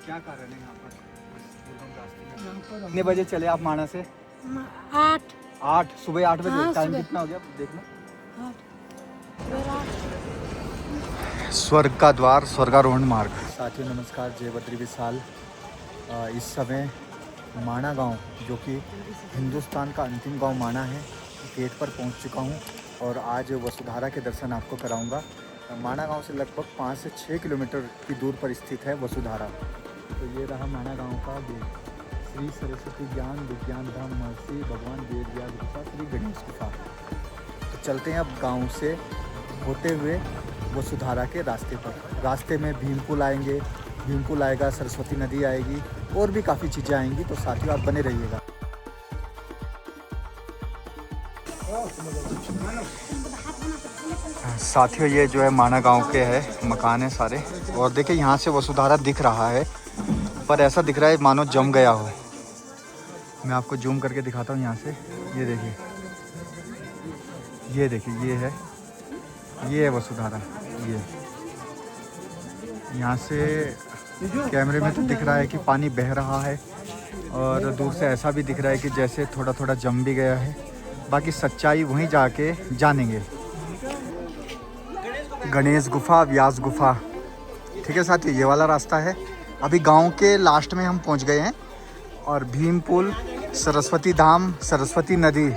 क्या कारण है यहाँ पर कितने बजे चले आप माणा से? 8 सुबह 8 बजे। टाइम कितना हो गया देखना। स्वर्ग का द्वार स्वर्गारोहण मार्ग। साथियों नमस्कार, जय बद्री विशाल। इस समय माणा गांव, जो कि हिंदुस्तान का अंतिम गांव माणा है, गेट पर पहुंच चुका हूं और आज वसुधारा के दर्शन आपको कराऊंगा। माणा गांव से लगभग 5 से 6 किलोमीटर की दूर पर स्थित है वसुधारा। तो ये रहा माणा गांव का गेट। श्री सरस्वती ज्ञान विज्ञान धाम महर्षि भगवान वेद व्यास गुफा श्री गणेश गुफा। तो चलते हैं अब गाँव से होते हुए वसुधारा के रास्ते पर। रास्ते में भीमपुल आएंगे, भीमपुल आएगा, सरस्वती नदी आएगी और भी काफ़ी चीज़ें आएंगी। तो साथियों आप बने रहिएगा। साथियों ये जो है माणा गांव के है मकान है सारे, और देखिए यहाँ से वसुधारा दिख रहा है, पर ऐसा दिख रहा है मानो जम गया हो। मैं आपको जूम करके दिखाता हूँ यहाँ से। ये देखिए, ये देखिए, ये है वसुधारा। ये यहाँ से कैमरे में तो दिख रहा है कि पानी बह रहा है, और दूर से ऐसा भी दिख रहा है कि जैसे थोड़ा थोड़ा जम भी गया है। बाकी सच्चाई वहीं जाके जानेंगे। गणेश गुफा, व्यास गुफा, ठीक है साथियों, ये वाला रास्ता है। अभी गांव के लास्ट में हम पहुंच गए हैं, और भीमपुल, सरस्वती धाम, सरस्वती नदी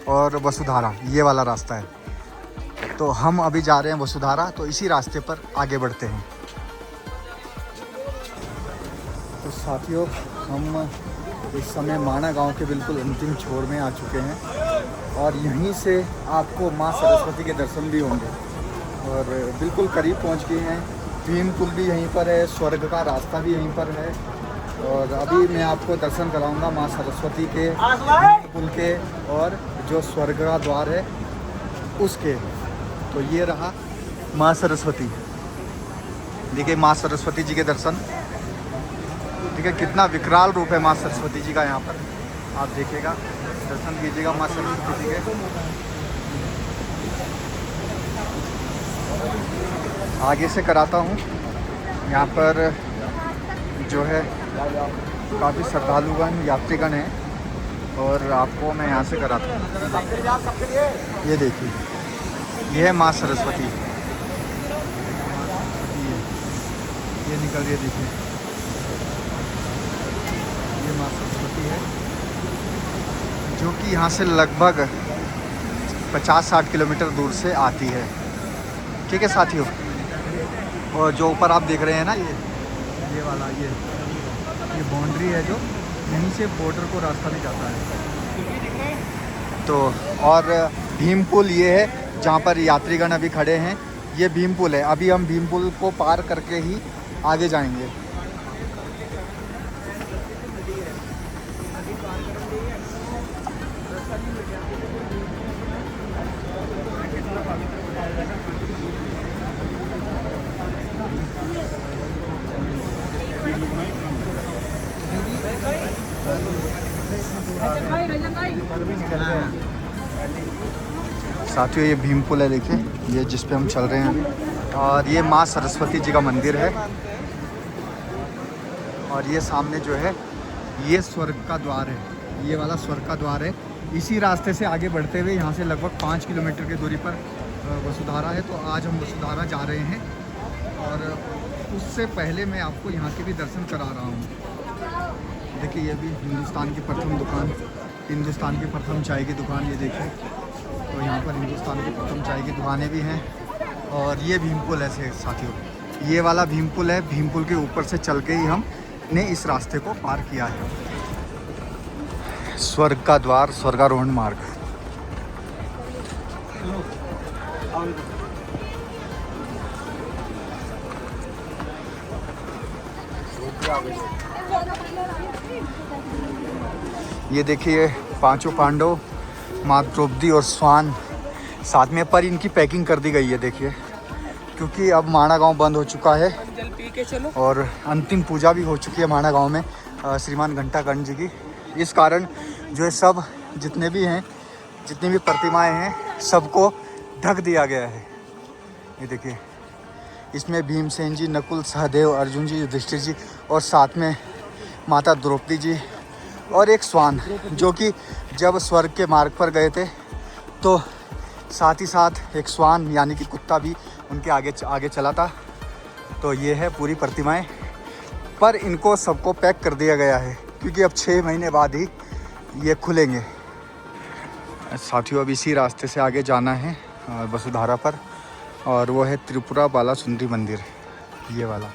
और वसुधारा, ये वाला रास्ता है। तो हम अभी जा रहे हैं वसुधारा, तो इसी रास्ते पर आगे बढ़ते हैं। तो साथियों हम इस समय माणा गांव के बिल्कुल अंतिम छोर में आ चुके हैं, और यहीं से आपको माँ सरस्वती के दर्शन भी होंगे, और बिल्कुल करीब पहुंच गए हैं। भीमपुल भी यहीं पर है, स्वर्ग का रास्ता भी यहीं पर है, और अभी मैं आपको दर्शन कराऊंगा माँ सरस्वती के, भीमपुल के, और जो स्वर्ग का द्वार है उसके। तो ये रहा माँ सरस्वती। देखिए माँ सरस्वती जी के दर्शन, ठीक है, कितना विकराल रूप है माँ सरस्वती जी का। यहाँ पर आप देखिएगा, दर्शन कीजिएगा माँ सरस्वती जी के। आगे से कराता हूँ। यहाँ पर जो है काफ़ी श्रद्धालुगण, यात्रीगण हैं, और आपको मैं यहाँ से कराता हूँ। ये देखिए, ये है माँ सरस्वती। ये निकल रही है, देखिए, ये माँ सरस्वती है, जो कि यहाँ से लगभग 50-60 किलोमीटर दूर से आती है। ठीक है साथियों, और जो ऊपर आप देख रहे हैं ना, ये वाला ये बाउंड्री है, जो यहीं से बॉर्डर को रास्ता नहीं जाता है। तो और भीमपुल ये है जहाँ पर यात्रीगण अभी खड़े हैं, ये भीमपुल है। अभी हम भीमपुल को पार करके ही आगे जाएंगे। साथियों ये भीमपुल है, देखिए, ये जिस पे हम चल रहे हैं अभी, और ये माँ सरस्वती जी का मंदिर है, और ये सामने जो है ये स्वर्ग का द्वार है। ये वाला स्वर्ग का द्वार है। इसी रास्ते से आगे बढ़ते हुए यहाँ से लगभग 5 किलोमीटर की दूरी पर वसुधारा है। तो आज हम वसुधारा जा रहे हैं, और उससे पहले मैं आपको यहाँ के भी दर्शन करा रहा हूँ। देखिए ये भी हिंदुस्तान की प्रथम दुकान, हिंदुस्तान की प्रथम चाय की दुकान, ये देखिए। तो यहाँ पर हिंदुस्तान की प्रथम चाय की दुकानें भी हैं, और ये भीमपुल है साथियों, ये वाला भीमपुल है। भीमपुल के ऊपर से चल के ही हमने इस रास्ते को पार किया है। स्वर्ग का द्वार स्वर्गारोहण मार्ग। ये देखिए पांचों पांडव, माँ द्रौपदी और स्वान साथ में, पर इनकी पैकिंग कर दी गई है, देखिए, क्योंकि अब माणा गांव बंद हो चुका है, और अंतिम पूजा भी हो चुकी है माणा गांव में श्रीमान घंटाकर्ण जी की। इस कारण जो है सब जितने भी हैं, जितनी भी प्रतिमाएं हैं, सबको ढक दिया गया है। ये देखिए, इसमें भीमसेन जी, नकुल, सहदेव, अर्जुन जी, युधिष्ठिर जी और साथ में माता द्रौपदी जी और एक स्वान, जो कि जब स्वर्ग के मार्ग पर गए थे तो साथ ही साथ एक स्वान यानी कि कुत्ता भी उनके आगे आगे चला था। तो ये है पूरी प्रतिमाएं, पर इनको सबको पैक कर दिया गया है क्योंकि अब 6 महीने बाद ही ये खुलेंगे। साथियों, अब इसी रास्ते से आगे जाना है वसुधारा पर, और वो है त्रिपुरा बाला सुंदरी मंदिर। ये वाला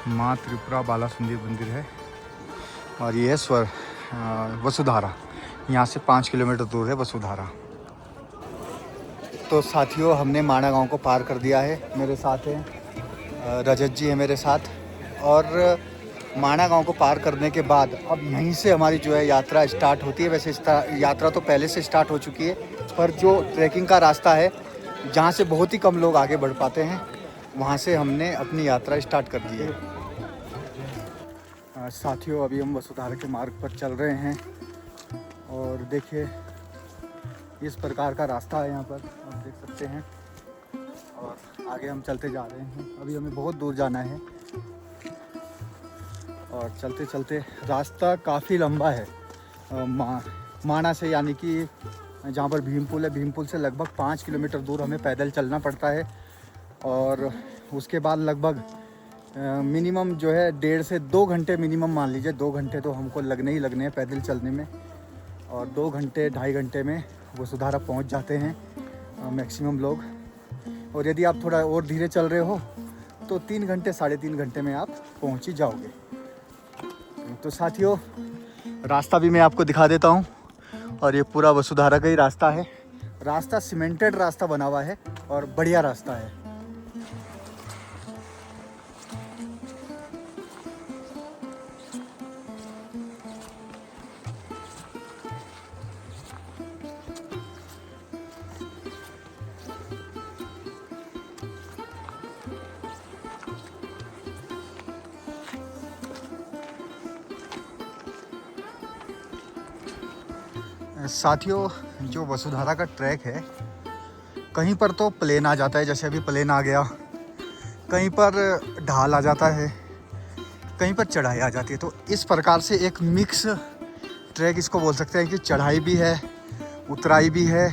माँ त्रिपुरा बाला सुंदरी मंदिर है और ये है वसुधारा। यहाँ से 5 किलोमीटर दूर है वसुधारा। तो साथियों, हमने माणा गांव को पार कर दिया है। मेरे साथ हैं रजत जी है मेरे साथ, और माणा गांव को पार करने के बाद अब यहीं से हमारी जो है यात्रा स्टार्ट होती है। वैसे यात्रा तो पहले से स्टार्ट हो चुकी है, पर जो ट्रैकिंग का रास्ता है जहाँ से बहुत ही कम लोग आगे बढ़ पाते हैं, वहाँ से हमने अपनी यात्रा स्टार्ट कर दी है। साथियों, अभी हम वसुधारा के मार्ग पर चल रहे हैं और देखिए इस प्रकार का रास्ता है यहाँ पर, आप देख सकते हैं। और आगे हम चलते जा रहे हैं। अभी हमें बहुत दूर जाना है और चलते चलते रास्ता काफ़ी लंबा है। माणा से, यानी कि जहाँ पर भीमपुल है, भीमपुल से लगभग 5 किलोमीटर दूर हमें पैदल चलना पड़ता है। और उसके बाद लगभग मिनिमम जो है 1.5 से 2 घंटे मिनिमम, मान लीजिए 2 घंटे तो हमको लगने ही लगने हैं पैदल चलने में। और 2 घंटे 2.5 घंटे में वसुधारा पहुंच जाते हैं मैक्सिमम लोग। और यदि आप थोड़ा और धीरे चल रहे हो तो 3 घंटे 3.5 घंटे में आप पहुंच ही जाओगे। तो साथियों, रास्ता भी मैं आपको दिखा देता हूं। और ये पूरा वसुधारा का ही रास्ता है। रास्ता सीमेंटेड रास्ता बना हुआ है और बढ़िया रास्ता है। साथियों, जो वसुधारा का ट्रैक है, कहीं पर तो प्लेन आ जाता है, जैसे अभी प्लेन आ गया, कहीं पर ढाल आ जाता है, कहीं पर चढ़ाई आ जाती है। तो इस प्रकार से एक मिक्स ट्रैक इसको बोल सकते हैं कि चढ़ाई भी है, उतराई भी है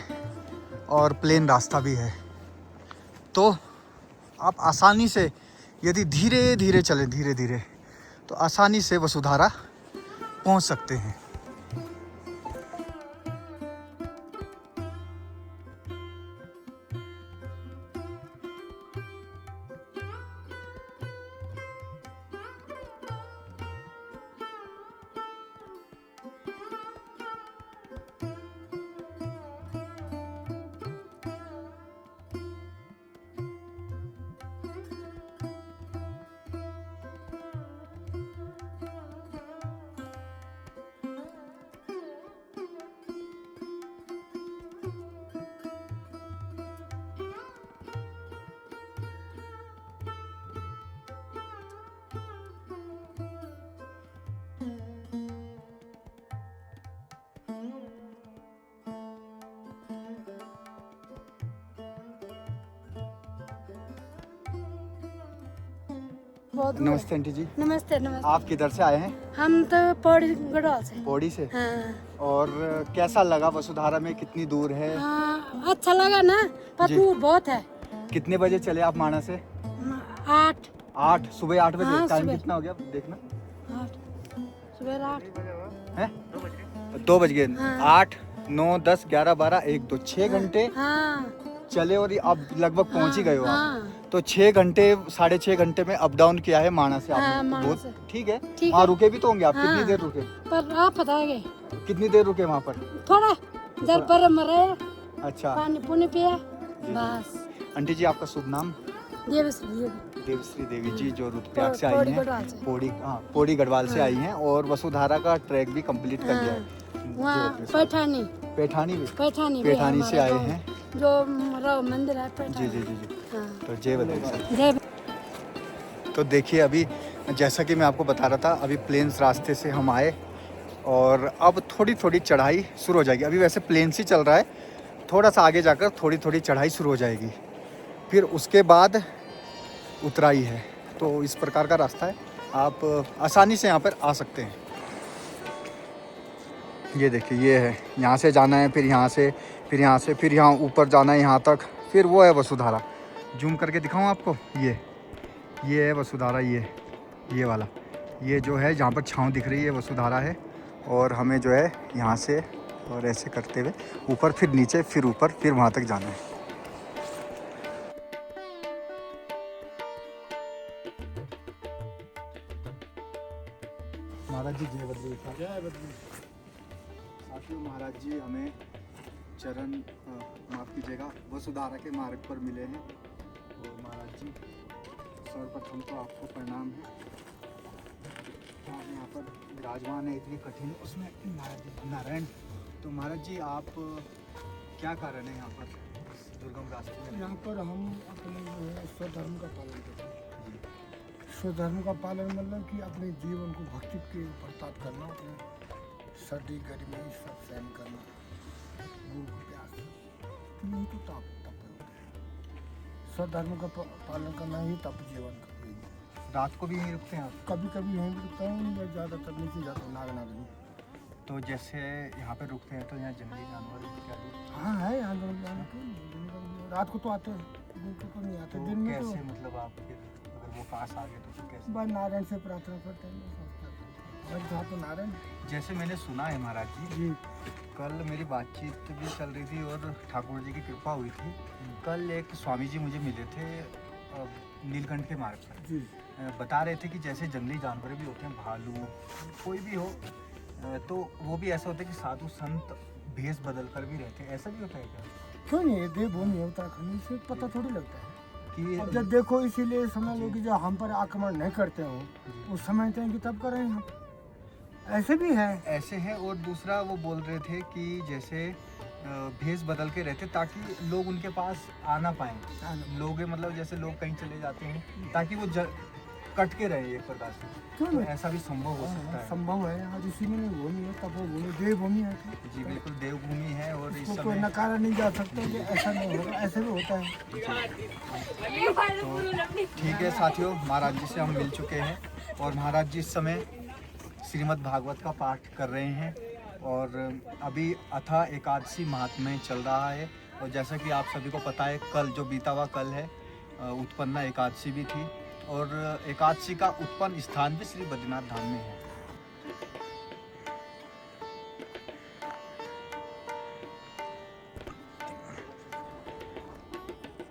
और प्लेन रास्ता भी है। तो आप आसानी से यदि धीरे धीरे चलें, धीरे धीरे, तो आसानी से वसुधारा पहुंच सकते हैं। नमस्ते आंटी जी। नमस्ते नमस्ते। आप किधर से आए हैं? हम तो पौड़ी गढ़वाल से। पौड़ी से। हाँ। और कैसा लगा वसुधारा में? कितनी दूर है? हाँ, अच्छा लगा ना, पर दूर बहुत है। कितने बजे चले आप माणा से? 8 सुबह 8 बजे। हाँ, टाइम सुबह। कितना हो गया देखना? 8 सुबह 8 है 2 बज गए। हाँ। 8 9 10 11 12 1 2 6 घंटे हाँ चले और अब लगभग पहुंच ही गए हो आप। हाँ। तो 6 घंटे 6.5 घंटे में अप डाउन किया है माणा से आपने। हाँ, तो माणा बहुत से। ठीक है। ठीक वहाँ है। रुके भी तो होंगे आप? हाँ। कितनी देर रुके? पर आप बताएंगे कितनी देर रुके वहाँ पर? थोड़ा जल पर मरे, अच्छा। पानी पुनी पिया, बस। आंटी जी, आपका शुभ नाम? देवश्री देवी। देवश्री देवी जी, जो रुद्रप्रयाग से आई पौड़ी हैं, गढ़वाल से। पौड़ी गढ़वाल से हाँ। आई हैं और वसुधारा का ट्रैक भी कंप्लीट कर लिया है। वहाँ पैठानी पैठानी भी? पैठानी भी पैठानी है से हमारे आए गाँव। हैं। जो राव मंदिर है जी पैठानी। जी जी जी। हाँ। तो जय बद्री सर। जय। तो देखिए, अभी जैसा कि मैं आपको बता रहा था, अभी प्लेन्स रास्ते से हम आए और अब थोड़ी थोड़ी चढ़ाई शुरू हो जाएगी। अभी वैसे प्लेन से चल रहा है, थोड़ा सा आगे जाकर थोड़ी थोड़ी चढ़ाई शुरू हो जाएगी। फिर उसके बाद उतराई है। तो इस प्रकार का रास्ता है, आप आसानी से यहाँ पर आ सकते हैं। ये देखिए, ये है, यहाँ से जाना है, फिर यहाँ से, फिर यहाँ से, फिर यहाँ ऊपर जाना है यहाँ तक, फिर वो है वसुधारा। जूम करके दिखाऊँ आपको, ये है वसुधारा, ये वाला, ये जो है जहाँ पर छाँव दिख रही है वसुधारा है। और हमें जो है यहाँ से और ऐसे करते हुए ऊपर, फिर नीचे, फिर ऊपर, फिर वहाँ तक जाना है। महाराज जी जय बद्री। जय बद्री। साथियों, महाराज जी हमें चरण माफ़ कीजिएगा वसुधारा के मार्ग पर मिले हैं। और महाराज जी सर्वप्रथम तो आपको प्रणाम है। आप यहाँ पर विराजमान है इतनी कठिन, उसमें नारायण। तो महाराज जी आप क्या कारण है यहाँ पर दुर्गम रास्ते में? यहाँ पर हम अपने जो है स्वधर्म का पालन करते हैं। स्वधर्म का पालन मतलब कि अपने जीवन को भक्ति के बर्ताव करना, अपने सर्दी गर्मी सब सहन करना, भूख प्यास, यही तो तप होते हैं। स्वधर्म का पालन करना ही तप जीवन का। रात को भी यहीं रुकते हैं आप? कभी कभी यहीं रुकता हूँ या ज़्यादातर नीचे जाता हूँ नागनागरी। तो जैसे यहाँ पे रुकते हैं तो यहाँ जंगली जानवर इत्यादि? हाँ है यहाँ जानवर तो रात को तो आते हैं, दिन को तो नहीं आते। दिन में तो कैसे, मतलब आप फिर अगर वो पास आ गए तो फिर कैसे? बस नारायण से प्रार्थना करते हैं, बस जहाँ तो नारायण। जैसे मैंने सुना है महाराज जी कल मेरी बातचीत भी चल रही थी और ठाकुर जी की कृपा हुई थी। कल एक स्वामी जी मुझे मिले थे नीलकंठ के मार्ग पर। जी बता रहे थे कि जैसे जंगली जानवर भी होते हैं, भालू कोई भी हो, तो वो भी ऐसा होता है कि साधु संत भेष बदल कर भी रहते हैं। ऐसा भी होता है क्या? क्यों नहीं, ये देवभूमि है उत्तराखंड, इससे पता थोड़ी लगता है कि अब जब देखो, इसीलिए समझ लो कि जब हम पर आक्रमण नहीं करते हो उस समझते हैं कि तब करें हम। ऐसे भी है, ऐसे है। और दूसरा वो बोल रहे थे कि जैसे भेष बदल के रहते ताकि लोग उनके पास आ ना पाए। लोग मतलब जैसे लोग कहीं चले जाते हैं ताकि वो कट के रहे एक प्रकार से। क्यों तो नहीं? ऐसा भी संभव हो सकता है। संभव है। आज इसीलिए भूमि है, तब वो भूमि देवभूमि है। जी बिल्कुल देवभूमि है। और इस इसको कोई समय नकारा नहीं जा सकता कि ऐसा नहीं होगा, ऐसे भी होता है। तो ठीक है साथियों, महाराज जी से हम मिल चुके हैं और महाराज जी इस समय श्रीमद् भागवत का पाठ कर रहे हैं। और अभी अथा एकादशी महात्म्य चल रहा है। और जैसा कि आप सभी को पता है, कल जो बीता हुआ कल है उत्पन्ना एकादशी भी थी। और एकादशी का उत्पन्न स्थान भी श्री बद्रीनाथ धाम में है।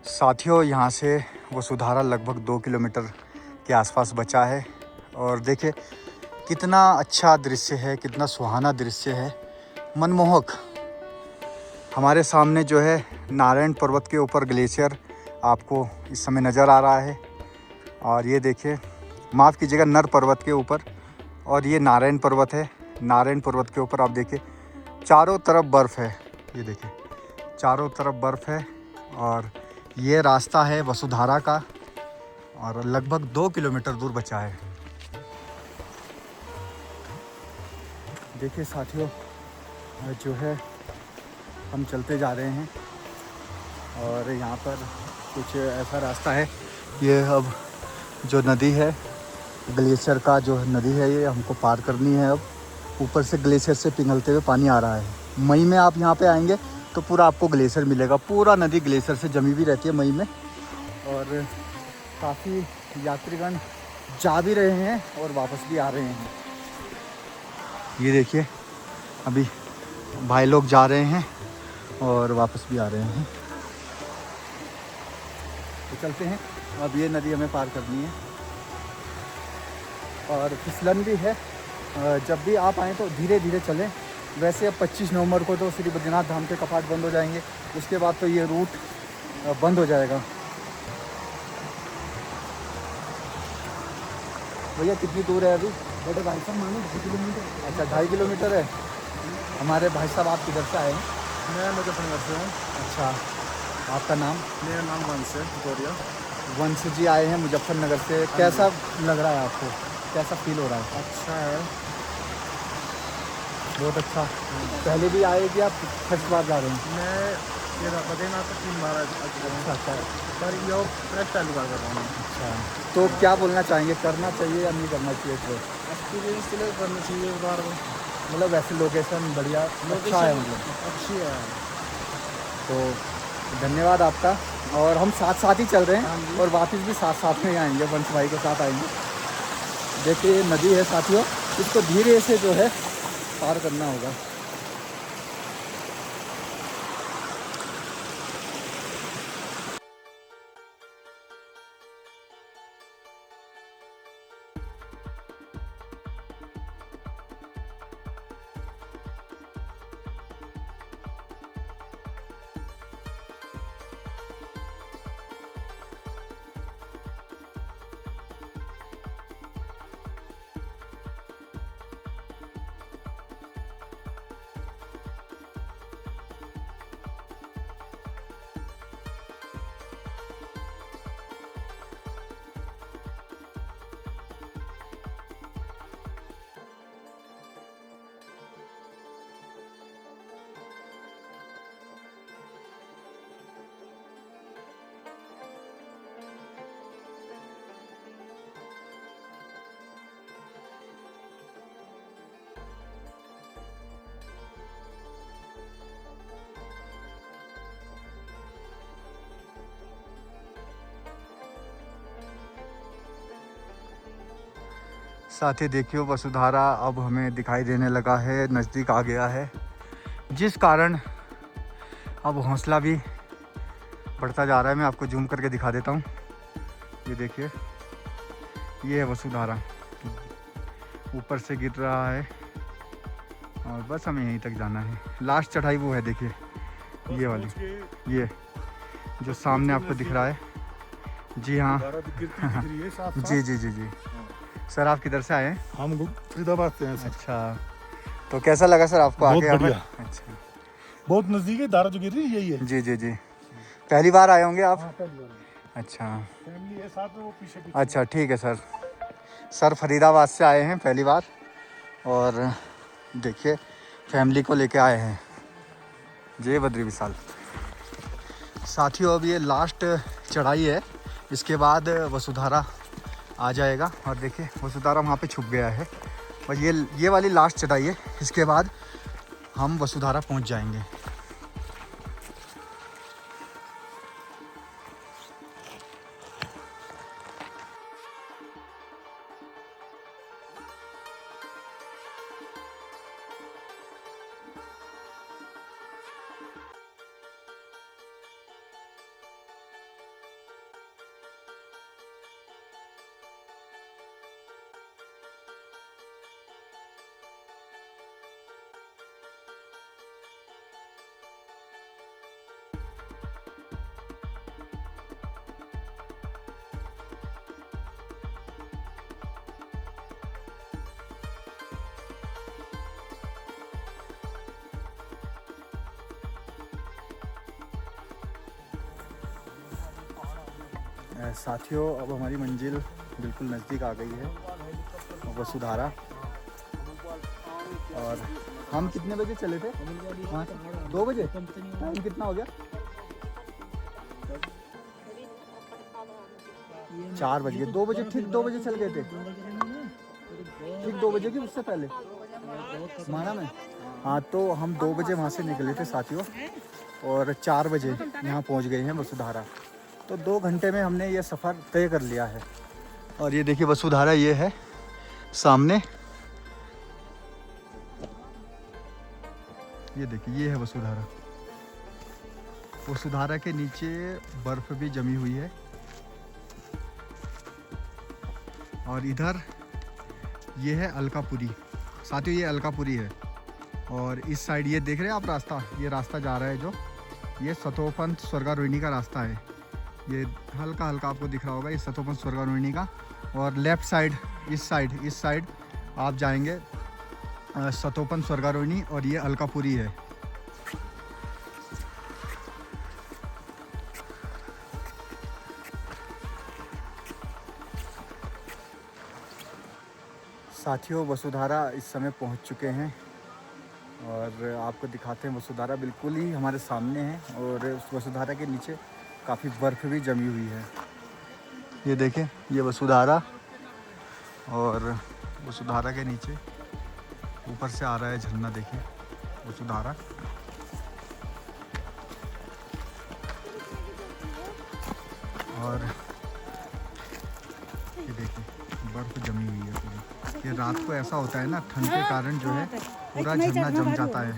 साथियों, यहाँ से वसुधारा लगभग 2 किलोमीटर के आसपास बचा है। और देखिए कितना अच्छा दृश्य है, कितना सुहाना दृश्य है, मनमोहक। हमारे सामने जो है नारायण पर्वत के ऊपर ग्लेशियर आपको इस समय नज़र आ रहा है। और ये देखिए, माफ़ कीजिएगा, नर पर्वत के ऊपर, और ये नारायण पर्वत है। नारायण पर्वत के ऊपर आप देखिए चारों तरफ बर्फ़ है। ये देखिए चारों तरफ बर्फ़ है। और ये रास्ता है वसुधारा का और लगभग 2 किलोमीटर दूर बचा है। देखिए साथियों, जो है हम चलते जा रहे हैं और यहाँ पर कुछ ऐसा रास्ता है। ये अब जो नदी है, ग्लेशियर का जो नदी है, ये हमको पार करनी है। अब ऊपर से ग्लेशियर से पिघलते हुए पानी आ रहा है। मई में आप यहाँ पे आएंगे तो पूरा आपको ग्लेशियर मिलेगा। पूरा नदी ग्लेशियर से जमी भी रहती है मई में। और काफ़ी यात्रीगण जा भी रहे हैं और वापस भी आ रहे हैं। ये देखिए, अभी भाई लोग जा रहे हैं और वापस भी आ रहे हैं। तो चलते हैं, अब ये नदी हमें पार करनी है। और फिसलन भी है। जब भी आप आएँ तो धीरे धीरे चलें। वैसे अब 25 नवंबर को तो श्री बद्रीनाथ धाम के कपाट बंद हो जाएंगे, उसके बाद तो ये रूट बंद हो जाएगा। भैया कितनी दूर है अभी? बड़े भाई साहब मानो 2 किलोमीटर। अच्छा, 2.5 किलोमीटर है। हमारे भाई साहब आप किधर से आए हैं? मैं मुजफ्फरनगर से हूँ। अच्छा, आपका नाम? मेरा नाम वंश है गौरिया। वंश जी आए हैं मुजफ्फरनगर से। कैसा लग रहा है आपको? कैसा फील हो रहा है? अच्छा है, बहुत अच्छा। पहले भी आए कि आप फर्स्ट बार जा रहे हैं? मैं तेरा बद्रीनाथ तो 3 बार अच्छा। पर ये फ्रेश पहली बार कर रहा हूँ। अच्छा, तो क्या बोलना चाहेंगे, करना चाहिए या नहीं करना चाहिए ट्रेक? एक्सपीरियंस के लिए करना चाहिए एक बार को। मतलब वैसे लोकेशन बढ़िया अच्छा है मतलब। अच्छी है। तो धन्यवाद आपका। और हम साथ साथ ही चल रहे हाँ हैं जी। और वापस भी साथ साथ में ही आएंगे, वंश भाई के साथ आएंगे। देखिए ये नदी है साथियों, इसको धीरे से जो है पार करना होगा। साथी देखिए वसुधारा अब हमें दिखाई देने लगा है, नज़दीक आ गया है, जिस कारण अब हौसला भी बढ़ता जा रहा है। मैं आपको जूम करके दिखा देता हूँ। ये देखिए, ये है वसुधारा, ऊपर से गिर रहा है और बस हमें यहीं तक जाना है। लास्ट चढ़ाई वो है, देखिए ये वाली, ये जो सामने आपको दिख रहा है। जी हाँ जी जी जी जी। सर आप किधर से आए हैं? हम फरीदाबाद से हैं सर। अच्छा, तो कैसा लगा सर आपको बहुत आके यहाँ पर? बढ़िया। अच्छा, बहुत नज़दीक है, धारा जो गिर रही है यही है। जी जी जी। पहली बार आए होंगे आप? हाँ, पहली बार। अच्छा फैमिली है साथ में, वो पीछे पीछे। अच्छा, ठीक है सर। सर फरीदाबाद से आए हैं पहली बार, और देखिए फैमिली को लेके आए हैं। जय बद्री विशाल। साथियों अब ये लास्ट चढ़ाई है, इसके बाद वसुधारा आ जाएगा। और देखिए वसुधारा वहाँ पे छुप गया है, और ये वाली लास्ट चढ़ाई है, इसके बाद हम वसुधारा पहुँच जाएंगे। साथियों अब हमारी मंजिल बिल्कुल नज़दीक आ गई है, वसुधारा। और हम कितने बजे चले थे वहाँ से? 2 बजे। टाइम कितना हो गया? 4 बज गए। 2 बजे, ठीक 2 बजे चल गए थे, ठीक 2 बजे की उससे पहले माना में। हाँ, तो हम 2 बजे वहाँ से निकले थे साथियों, और 4 बजे यहाँ पहुँच गए हैं वसुधारा। तो 2 घंटे में हमने ये सफ़र तय कर लिया है। और ये देखिए वसुधारा ये है सामने, ये देखिए ये है वसुधारा। वसुधारा के नीचे बर्फ़ भी जमी हुई है, और इधर ये है अलकापुरी। साथियों ये अलकापुरी है, और इस साइड ये देख रहे हैं आप रास्ता, ये रास्ता जा रहा है जो, ये सतोपंथ स्वर्गारोहिणी का रास्ता है। ये हल्का हल्का आपको दिख रहा होगा, ये सतोपंथ स्वर्गारोहिणी का। और लेफ़्ट साइड इस साइड आप जाएंगे सतोपंथ स्वर्गारोहिणी, और ये अलकापुरी है। साथियों वसुधारा इस समय पहुंच चुके हैं, और आपको दिखाते हैं वसुधारा बिल्कुल ही हमारे सामने है और उस वसुधारा के नीचे काफ़ी बर्फ़ भी जमी हुई है। ये देखें, ये वसुधारा और वसुधारा के नीचे ऊपर से आ रहा है झरना। देखें वसुधारा, और ये देखिए बर्फ़ जमी हुई है पूरी। ये रात को ऐसा होता है ना, ठंड के कारण जो है पूरा झरना जम जाता है।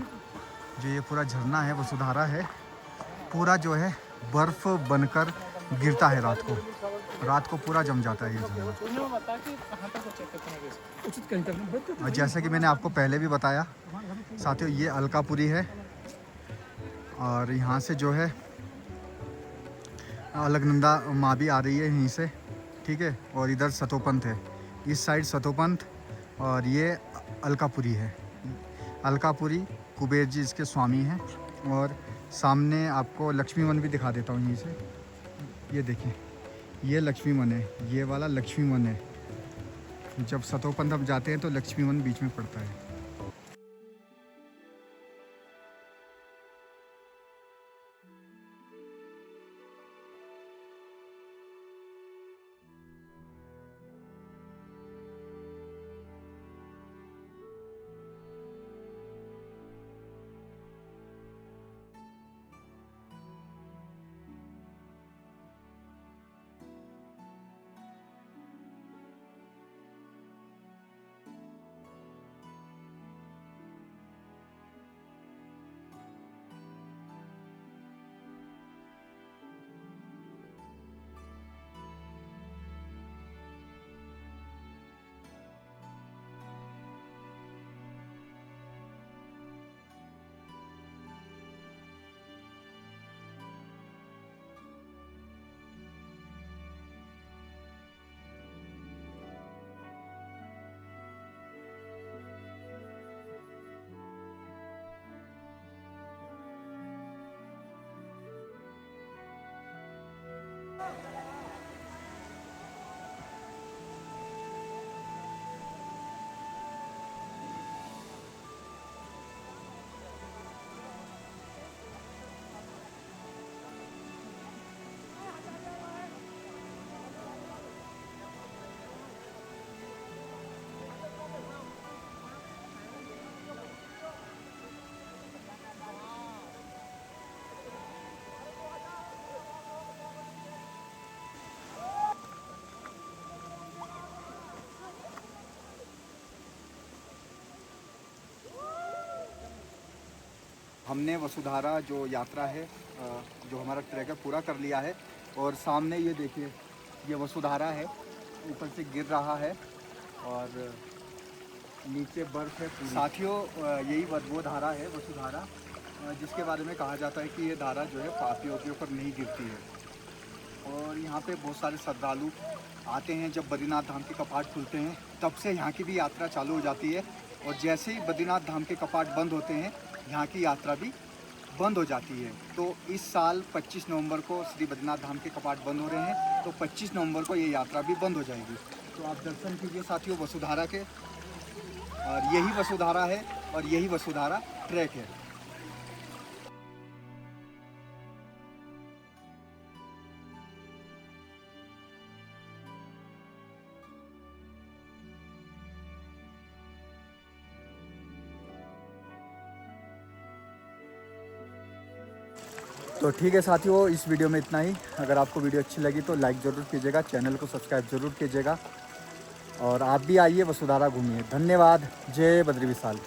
जो ये पूरा झरना है वसुधारा है, पूरा जो है बर्फ़ बनकर गिरता है रात को पूरा जम जाता है ये झरना। और जैसा कि मैंने आपको पहले भी बताया साथियों, ये अलकापुरी है और यहाँ से जो है अलकनंदा माँ भी आ रही है यहीं से, ठीक है। और इधर सतोपंथ है, इस साइड सतोपंथ, और ये अलकापुरी है। अलकापुरी कुबेर जी इसके स्वामी हैं। और सामने आपको लक्ष्मी वन भी दिखा देता हूँ यहीं से। ये देखिए, ये लक्ष्मी वन है, ये वाला लक्ष्मी वन है। जब सतोपंथ हम जाते हैं तो लक्ष्मी वन बीच में पड़ता है। हमने वसुधारा जो यात्रा है, जो हमारा ट्रैक है, पूरा कर लिया है। और सामने ये देखिए, ये वसुधारा है, ऊपर से गिर रहा है और नीचे बर्फ़ है। साथियों, यही वो धारा है वसुधारा, जिसके बारे में कहा जाता है कि ये धारा जो है पापियों के ऊपर नहीं गिरती है। और यहाँ पे बहुत सारे श्रद्धालु आते हैं। जब बद्रीनाथ धाम के कपाट खुलते हैं तब से यहाँ की भी यात्रा चालू हो जाती है, और जैसे ही बद्रीनाथ धाम के कपाट बंद होते हैं यहाँ की यात्रा भी बंद हो जाती है। तो इस साल 25 नवंबर को श्री बद्रीनाथ धाम के कपाट बंद हो रहे हैं, तो 25 नवंबर को ये यात्रा भी बंद हो जाएगी। तो आप दर्शन कीजिए साथियों वसुधारा के, और यही वसुधारा है और यही वसुधारा ट्रैक है। तो ठीक है साथियों, इस वीडियो में इतना ही। अगर आपको वीडियो अच्छी लगी तो लाइक ज़रूर कीजिएगा, चैनल को सब्सक्राइब ज़रूर कीजिएगा, और आप भी आइए वसुधारा घूमिए। धन्यवाद। जय बद्री विशाल।